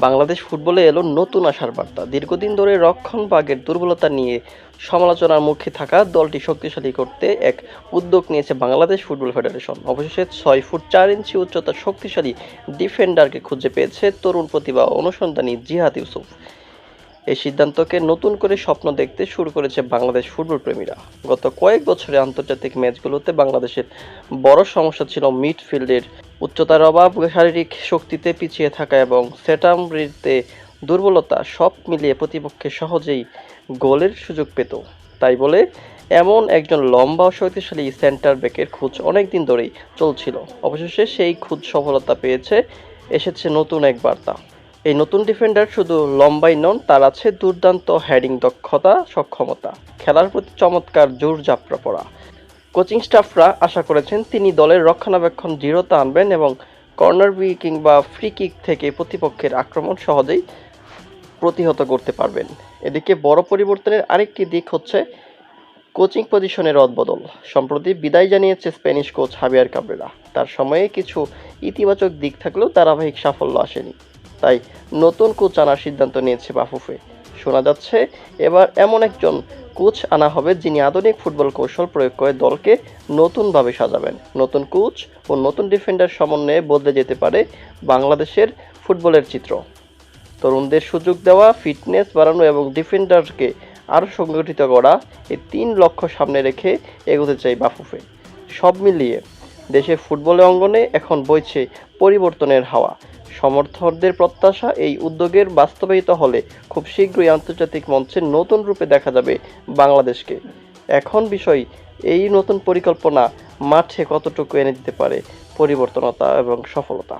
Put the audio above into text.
বাংলাদেশ ফুটবলে এলো নতুন আশার বার্তা। দীর্ঘদিন ধরে রক্ষণভাগের দুর্বলতা নিয়ে সমালোচনার মুখে থাকা দলটি শক্তিশালী করতে এক উদ্যোগ নিয়েছে বাংলাদেশ ফুটবল ফেডারেশন। অবশেষে 6 ফুট 4 ইঞ্চি উচ্চতার শক্তিশালী ডিফেন্ডারকে খুঁজে পেয়েছে তরুণ প্রতিভা অনুসন্ধানী জিহাদ ইউসুফ। এই সিদ্ধান্তকে নতুন করে স্বপ্ন দেখতে শুরু করেছে বাংলাদেশ ফুটবল প্রেমীরা। গত কয়েক বছরে আন্তর্জাতিক ম্যাচগুলোতে বাংলাদেশের বড় সমস্যা ছিল মিডফিল্ডের উচ্চতার অভাব, শারীরিক শক্তিতে পিছিয়ে থাকা এবং সেটামরিতে দুর্বলতা। সব মিলিয়ে প্রতিপক্ষে সহজেই গোলের সুযোগ পেত। তাই বলে এমন একজন লম্বা ও শক্তিশালী সেন্টার ব্যাকের খোঁজ অনেকদিন ধরেই চলছিল। অবশেষে সেই খোঁজ সফলতা পেয়েছে। এসেছে নতুন এক বার্তা। এই নতুন ডিফেন্ডার শুধু লম্বাই নন, তার আছে দুর্দান্ত হেডিং দক্ষতা, সক্ষমতা, খেলার প্রতি চমৎকার জোর জাপটা পড়া। কোচিং স্টাফরা আশা করেছেন তিনি দলের রক্ষণাবেক্ষণ দৃঢ়তা আনবেন এবং কর্নার কিংবা ফ্রি কিক থেকে প্রতিপক্ষের আক্রমণ সহজেই প্রতিহত করতে পারবেন। এদিকে বড় পরিবর্তনের আরেকটি দিক হচ্ছে কোচিং পজিশনের রদবদল। সম্প্রতি বিদায় জানিয়েছে স্প্যানিশ কোচ হাবিয়ার কাব্রেরা। তার সময়ে কিছু ইতিবাচক দিক থাকলেও ধারাবাহিক সাফল্য আসেনি। তাই নতুন কোচ আনার সিদ্ধান্ত নিয়েছে বাফুফে। শোনা যাচ্ছে এবার এমন একজন কোচ আনা হবে যিনি আধুনিক ফুটবল কৌশল প্রয়োগ করে দলকে নতুনভাবে সাজাবেন। নতুন কোচ ও নতুন ডিফেন্ডার সমন্বয়ে বদলে যেতে পারে বাংলাদেশের ফুটবলের চিত্র। তরুণদের সুযোগ দেওয়া, ফিটনেস বাড়ানো এবং ডিফেন্ডারকে আরও সংগঠিত করা, এই 3 লক্ষ্য সামনে রেখে এগোতে চাই বাফুফে। সব মিলিয়ে দেশের ফুটবল অঙ্গনে এখন বইছে পরিবর্তনের হাওয়া। সমর্থকদের প্রত্যাশা, এই উদ্যোগের বাস্তবায়িত হলে খুব শীঘ্রই আন্তর্জাতিক মঞ্চে নতুন রূপে দেখা যাবে বাংলাদেশকে। এখন বিষয় এই নতুন পরিকল্পনা মাঠে কতটুকু এনে দিতে পারে পরিবর্তনতা এবং সফলতা।